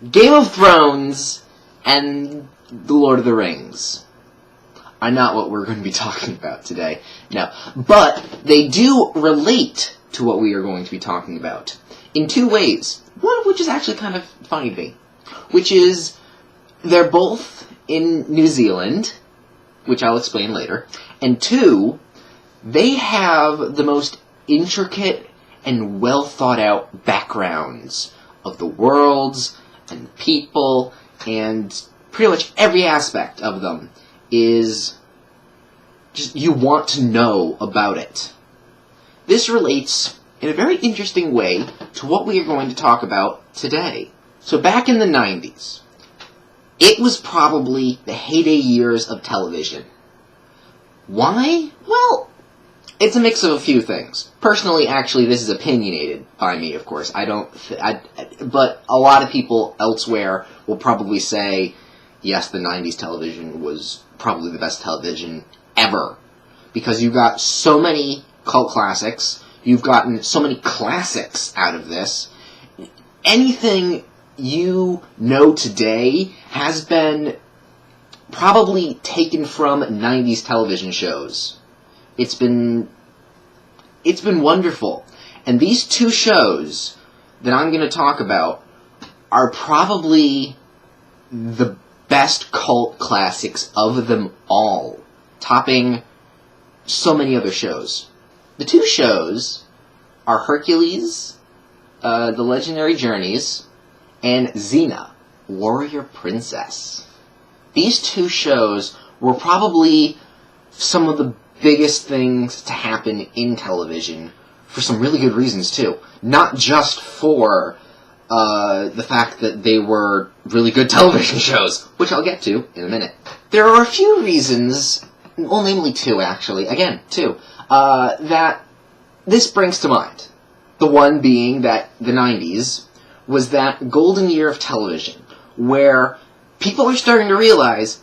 Game of Thrones and The Lord of the Rings are not what we're going to be talking about today. No. But they do relate to what we are going to be talking about in two ways. One of which is actually kind of funny to me. Which is, they're both in New Zealand, which I'll explain later. And two, they have the most intricate and well thought out backgrounds of the worlds and people, and pretty much every aspect of them is just, you want to know about it. This relates in a very interesting way to what we are going to talk about today. So back in the 90s, it was probably the heyday years of television. Why? Well, it's a mix of a few things. Personally, actually, this is opinionated by me, of course. But a lot of people elsewhere will probably say, yes, the 90s television was probably the best television ever. Because you got so many cult classics, you've gotten so many classics out of this. Anything you know today has been probably taken from 90s television shows. It's been wonderful. And these two shows that I'm going to talk about are probably the best cult classics of them all, topping so many other shows. The two shows are Hercules, The Legendary Journeys, and Xena, Warrior Princess. These two shows were probably some of the biggest things to happen in television, for some really good reasons, too. Not just for the fact that they were really good television shows, which I'll get to in a minute. There are a few reasons, well, namely two, actually, again, two, that this brings to mind. The one being that the 90s was that golden year of television, where people are starting to realize,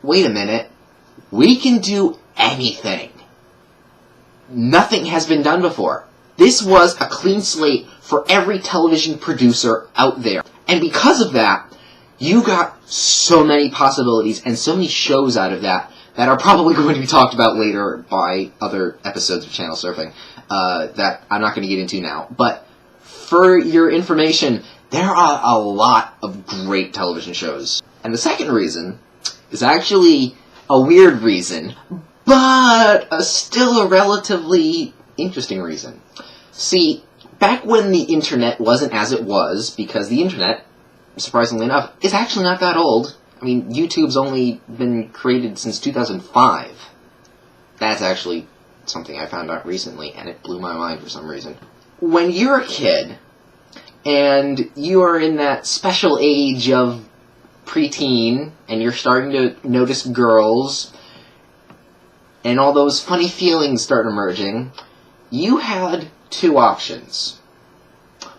wait a minute, we can do anything. Nothing has been done before. This was a clean slate for every television producer out there. And because of that, you got so many possibilities and so many shows out of that that are probably going to be talked about later by other episodes of Channel Surfing that I'm not going to get into now. But for your information, there are a lot of great television shows. And the second reason is actually a weird reason, but still a relatively interesting reason. See, back when the internet wasn't as it was, because the internet, surprisingly enough, is actually not that old. I mean, YouTube's only been created since 2005. That's actually something I found out recently, and it blew my mind for some reason. When you're a kid, and you are in that special age of preteen, and you're starting to notice girls, and all those funny feelings start emerging, you had two options.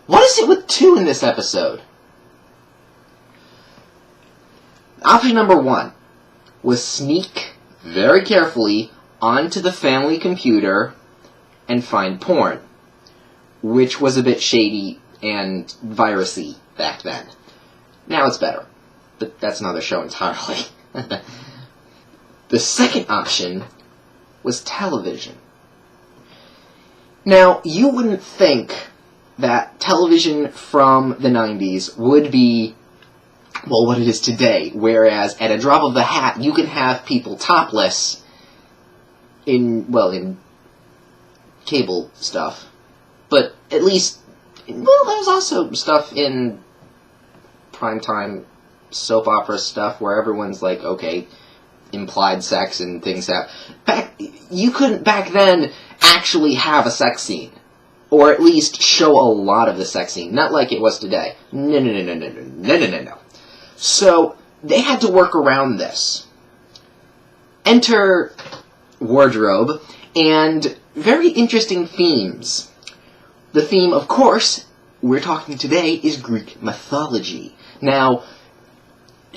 What is it with two in this episode? Option number one was sneak very carefully onto the family computer and find porn, which was a bit shady and virusy back then. Now it's better, but that's another show entirely. The second option was television. Now, you wouldn't think that television from the 90s would be, well, what it is today, whereas at a drop of a hat, you can have people topless in cable stuff. But at least, well, there's also stuff in primetime soap opera stuff where everyone's like, okay, implied sex and things that... You couldn't back then actually have a sex scene. Or at least show a lot of the sex scene. Not like it was today. No. So, they had to work around this. Enter wardrobe and very interesting themes. The theme, of course, we're talking today is Greek mythology. Now,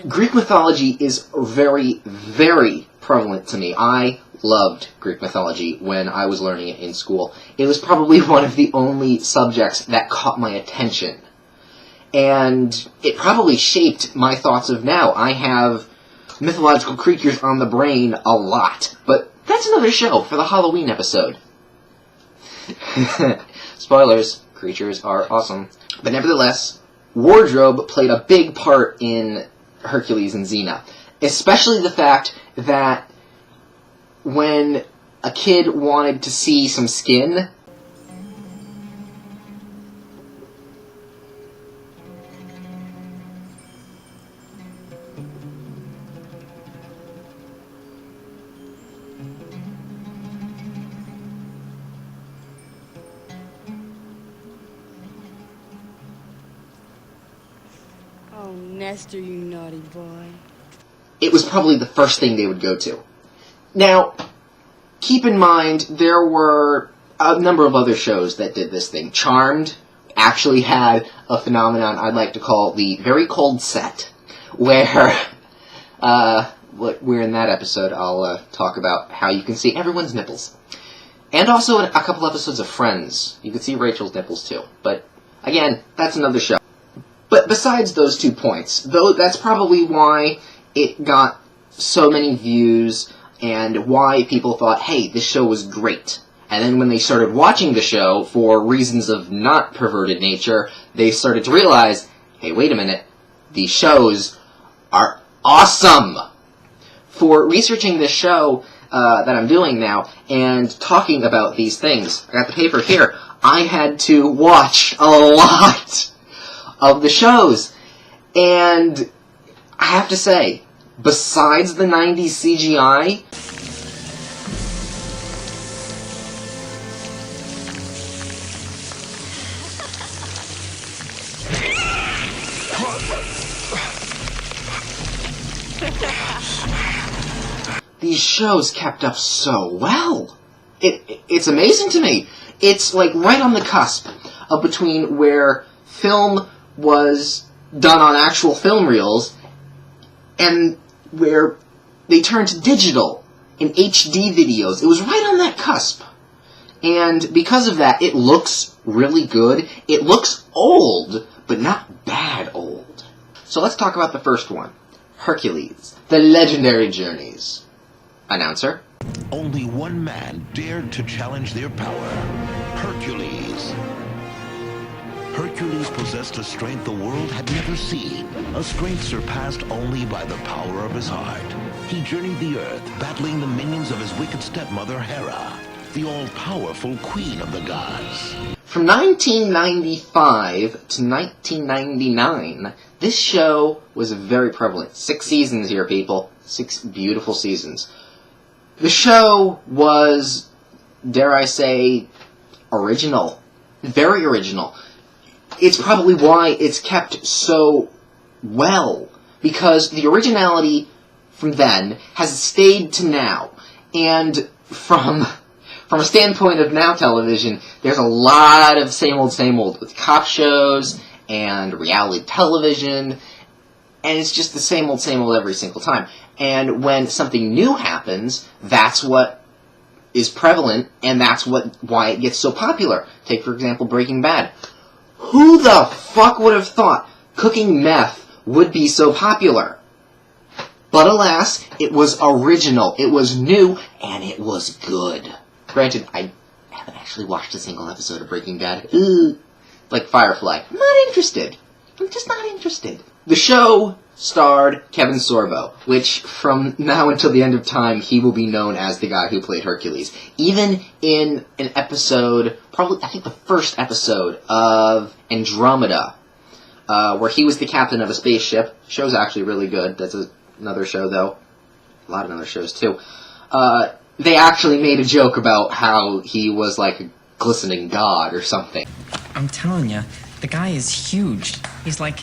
Greek mythology is very, very prevalent to me. I loved Greek mythology when I was learning it in school. It was probably one of the only subjects that caught my attention. And it probably shaped my thoughts of now. I have mythological creatures on the brain a lot. But that's another show for the Halloween episode. Spoilers, creatures are awesome. But nevertheless, wardrobe played a big part in Hercules and Xena. Especially the fact that when a kid wanted to see some skin, Oh, Nestor, you naughty boy. it was probably the first thing they would go to. Now, keep in mind, there were a number of other shows that did this thing. Charmed actually had a phenomenon I'd like to call the very cold set, where, we're in that episode, I'll talk about how you can see everyone's nipples. And also in a couple episodes of Friends, you can see Rachel's nipples too. But, again, that's another show. But besides those 2 points, though that's probably why it got so many views and why people thought, hey, this show was great. And then when they started watching the show for reasons of not perverted nature, they started to realize, hey, wait a minute, these shows are awesome! For researching this show that I'm doing now and talking about these things, I got the paper here, I had to watch a lot of the shows. And I have to say, besides the 90s CGI, these shows kept up so well. It's amazing to me. It's like right on the cusp of between where film was done on actual film reels and where they turned to digital in HD videos. It was right on that cusp. And because of that, it looks really good. It looks old, but not bad old. So let's talk about the first one. Hercules, The Legendary Journeys. Announcer? Only one man dared to challenge their power. Hercules. Hercules possessed a strength the world had never seen, a strength surpassed only by the power of his heart. He journeyed the earth, battling the minions of his wicked stepmother Hera, the all-powerful queen of the gods. From 1995 to 1999, this show was very prevalent. 6 seasons here, people. 6 beautiful seasons. The show was, dare I say, original. Very original. It's probably why it's kept so well, because the originality from then has stayed to now. And from a standpoint of now television, there's a lot of same old with cop shows and reality television, and it's just the same old every single time. And when something new happens, that's what is prevalent, and that's why it gets so popular. Take, for example, Breaking Bad. Who the fuck would have thought cooking meth would be so popular? But alas, it was original, it was new, and it was good. Granted, I haven't actually watched a single episode of Breaking Bad. Like Firefly. I'm not interested. I'm just not interested. The show starred Kevin Sorbo, which from now until the end of time, he will be known as the guy who played Hercules. Even in an episode, probably, I think the first episode of Andromeda, where he was the captain of a spaceship. The show's actually really good. That's another show, though. A lot of other shows, too. They actually made a joke about how he was like a glistening god or something. I'm telling you, the guy is huge. He's like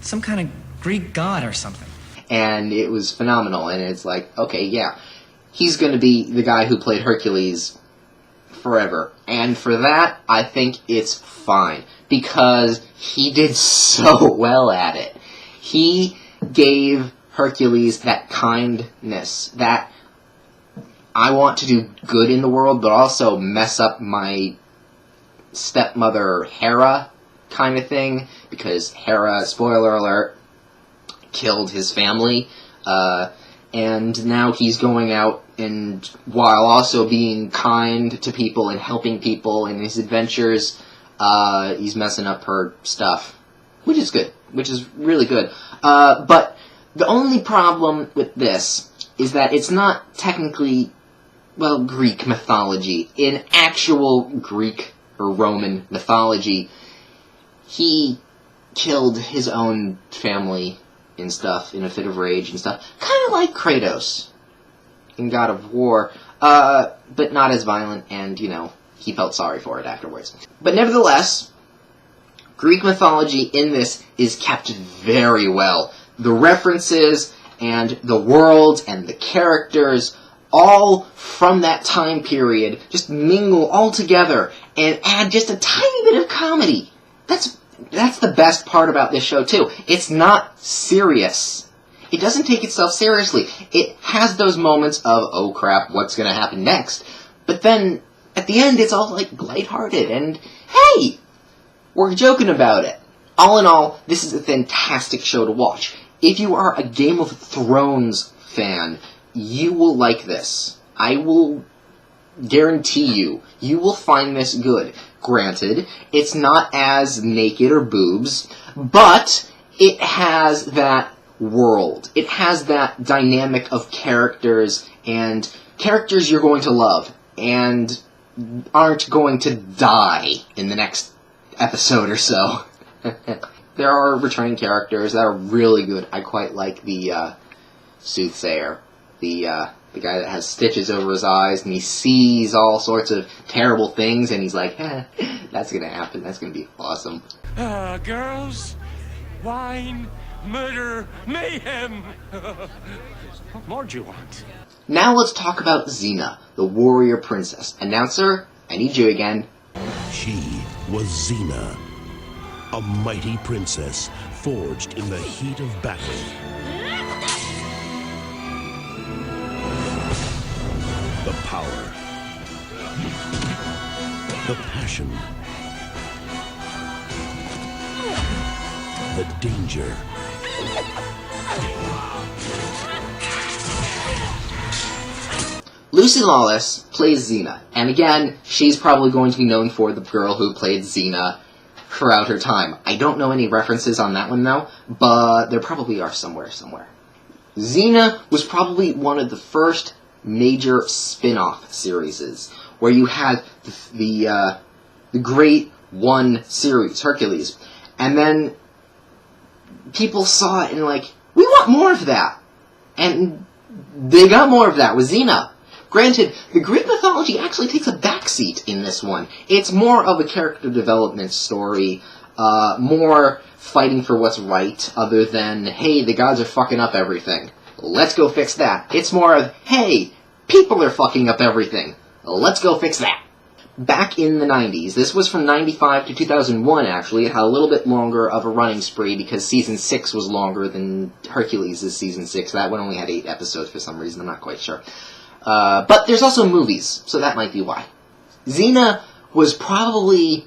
some kind of Greek god or something. And it was phenomenal, and it's like, okay, yeah, he's going to be the guy who played Hercules forever. And for that, I think it's fine, because he did so well at it. He gave Hercules that kindness, that I want to do good in the world, but also mess up my stepmother Hera kind of thing, because Hera, spoiler alert, killed his family, and now he's going out and, while also being kind to people and helping people in his adventures, he's messing up her stuff, which is good, which is really good. But the only problem with this is that it's not technically, well, Greek mythology. In actual Greek or Roman mythology, he killed his own family and stuff in a fit of rage and stuff. Kind of like Kratos in God of War, but not as violent, and, you know, he felt sorry for it afterwards. But nevertheless, Greek mythology in this is kept very well. The references and the world and the characters, all from that time period, just mingle all together and add just a tiny bit of comedy. That's the best part about this show, too. It's not serious. It doesn't take itself seriously. It has those moments of, oh crap, what's going to happen next? But then, at the end, it's all, like, lighthearted, and, hey, we're joking about it. All in all, this is a fantastic show to watch. If you are a Game of Thrones fan, you will like this. I will guarantee you, you will find this good. Granted, it's not as naked or boobs, but it has that world. It has that dynamic of characters, and characters you're going to love, and aren't going to die in the next episode or so. There are returning characters that are really good. I quite like the soothsayer, the guy that has stitches over his eyes, and he sees all sorts of terrible things, and he's like, that's gonna happen, that's gonna be awesome. Girls, wine, murder, mayhem! What more do you want? Now let's talk about Xena, the warrior princess. Announcer, I need you again. She was Xena, a mighty princess forged in the heat of battle. The power, the passion, the danger. Lucy Lawless plays Xena, and again, she's probably going to be known for the girl who played Xena throughout her time. I don't know any references on that one, though, but there probably are somewhere. Xena was probably one of the first major spin-off series, where you had the Great One series, Hercules, and then people saw it and like, we want more of that, and they got more of that with Xena. Granted, the Greek mythology actually takes a backseat in this one. It's more of a character development story, more fighting for what's right, other than, hey, the gods are fucking up everything. Let's go fix that. It's more of, hey, people are fucking up everything. Let's go fix that. Back in the 90s, this was from 95 to 2001, actually. It had a little bit longer of a running spree because Season 6 was longer than Hercules' Season 6. That one only had 8 episodes for some reason, I'm not quite sure. But there's also movies, so that might be why. Xena was probably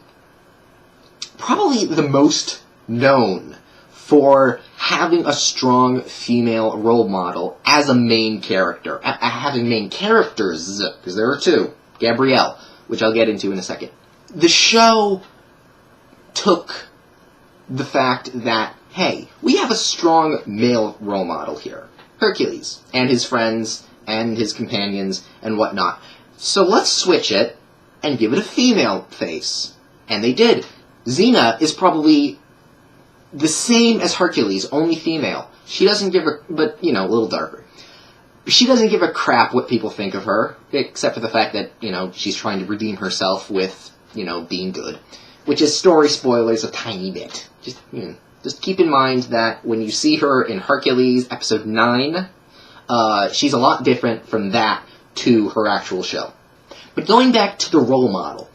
the most known for having a strong female role model as a main character. Having main characters, because there are two. Gabrielle, which I'll get into in a second. The show took the fact that, hey, we have a strong male role model here. Hercules, and his friends, and his companions, and whatnot. So let's switch it, and give it a female face. And they did. Xena is probably the same as Hercules, only female. She doesn't give a, but, you know, a little darker. She doesn't give a crap what people think of her, except for the fact that, you know, she's trying to redeem herself with, you know, being good. Which is story spoilers a tiny bit. Just keep in mind that when you see her in Hercules episode 9, she's a lot different from that to her actual show. But going back to the role model.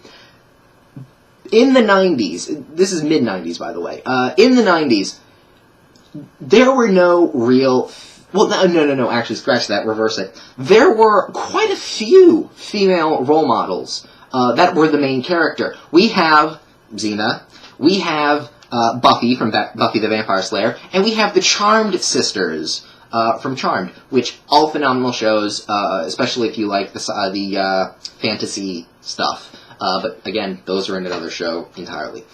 In the 90s, this is mid-90s, by the way, in the 90s, there were no real, well, no, actually, scratch that, reverse it. There were quite a few female role models that were the main character. We have Xena, We have Buffy from Buffy the Vampire Slayer, and we have the Charmed sisters from Charmed, which all phenomenal shows, especially if you like the fantasy stuff. But again, those are in another show entirely.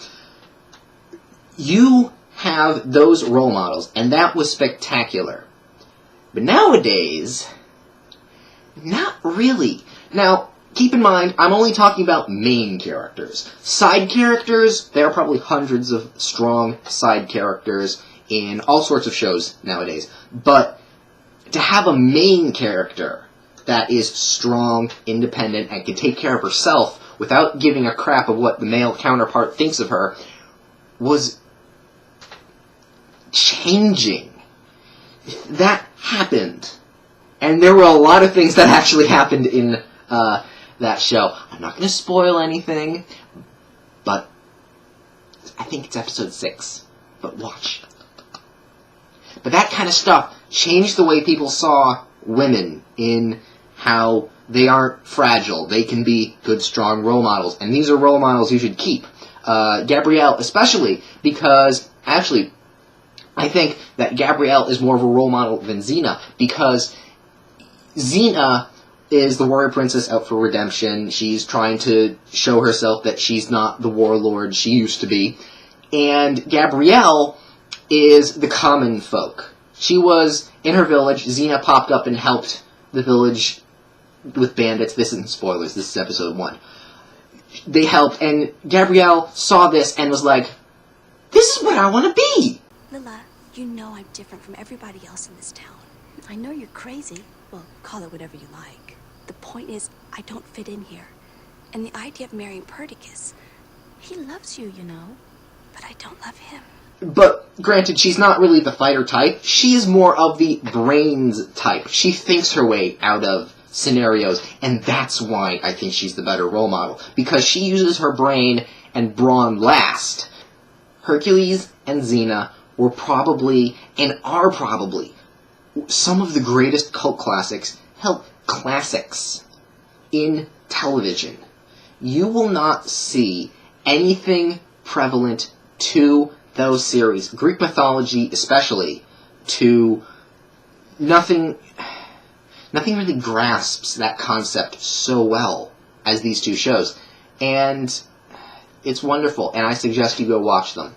You have those role models, and that was spectacular. But nowadays, not really. Now, keep in mind, I'm only talking about main characters. Side characters, there are probably hundreds of strong side characters in all sorts of shows nowadays. But to have a main character that is strong, independent, and can take care of herself without giving a crap of what the male counterpart thinks of her was changing. That happened. And there were a lot of things that actually happened in that show. I'm not going to spoil anything, but I think it's episode 6. But watch. But that kind of stuff changed the way people saw women in how they aren't fragile. They can be good, strong role models. And these are role models you should keep. Gabrielle especially, because actually I think that Gabrielle is more of a role model than Xena, because Xena is the warrior princess out for redemption. She's trying to show herself that she's not the warlord she used to be. And Gabrielle is the common folk. She was in her village. Xena popped up and helped the village with bandits. This isn't spoilers. This is episode 1. They helped, and Gabrielle saw this and was like, this is what I want to be! Lila, you know I'm different from everybody else in this town. I know you're crazy. Well, call it whatever you like. The point is, I don't fit in here. And the idea of marrying Perdiccas, he loves you, you know, but I don't love him. But, granted, she's not really the fighter type. She's more of the brains type. She thinks her way out of scenarios, and that's why I think she's the better role model. Because she uses her brain and brawn last. Hercules and Xena were probably, and are probably, some of the greatest cult classics, hell, classics, in television. You will not see anything prevalent to those series, Greek mythology especially, to nothing really grasps that concept so well as these two shows. And it's wonderful, and I suggest you go watch them.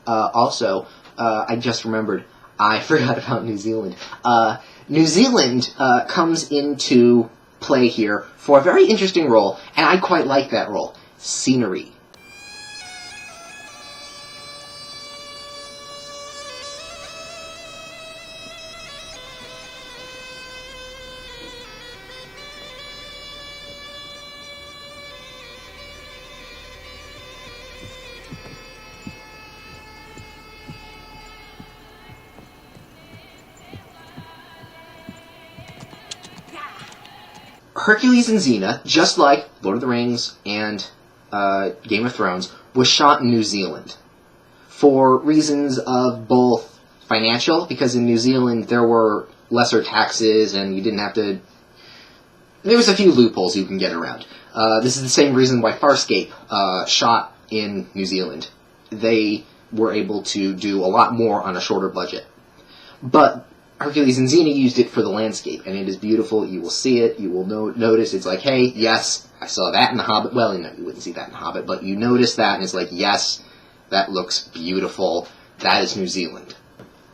Also, I just remembered, I forgot about New Zealand. New Zealand comes into play here for a very interesting role, and I quite like that role. Scenery. Hercules and Xena, just like Lord of the Rings and Game of Thrones, was shot in New Zealand for reasons of both financial, because in New Zealand there were lesser taxes and you didn't have to... There was a few loopholes you can get around. This is the same reason why Farscape shot in New Zealand. They were able to do a lot more on a shorter budget. But Hercules and Xena used it for the landscape, and it is beautiful. You will see it. You will notice. It's like, hey, yes, I saw that in The Hobbit. Well, no, you wouldn't see that in The Hobbit, but you notice that, and it's like, yes, that looks beautiful. That is New Zealand.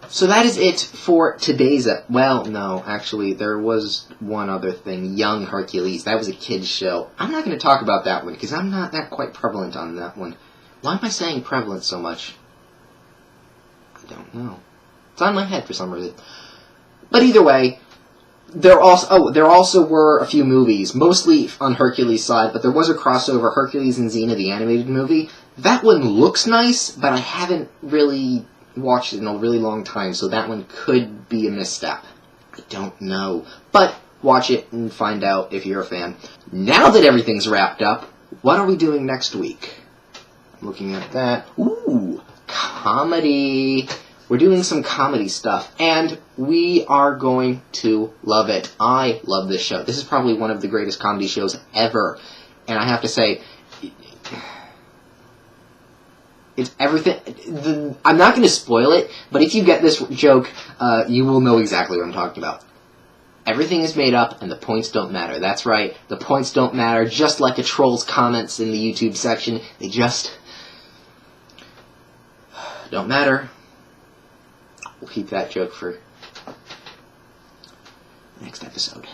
So that is it for today's... Well, no, actually, there was one other thing. Young Hercules. That was a kid's show. I'm not going to talk about that one, because I'm not that quite prevalent on that one. Why am I saying prevalent so much? I don't know. It's on my head for some reason. But either way, there also were a few movies, mostly on Hercules' side, but there was a crossover, Hercules and Xena, the animated movie. That one looks nice, but I haven't really watched it in a really long time, so that one could be a misstep. I don't know. But watch it and find out if you're a fan. Now that everything's wrapped up, what are we doing next week? I'm looking at that. Ooh, comedy. We're doing some comedy stuff, and we are going to love it. I love this show. This is probably one of the greatest comedy shows ever, and I have to say, It's everything. I'm not going to spoil it, but if you get this joke, you will know exactly what I'm talking about. Everything is made up, and the points don't matter. That's right, the points don't matter, just like a troll's comments in the YouTube section. They just don't matter. We'll keep that joke for next episode.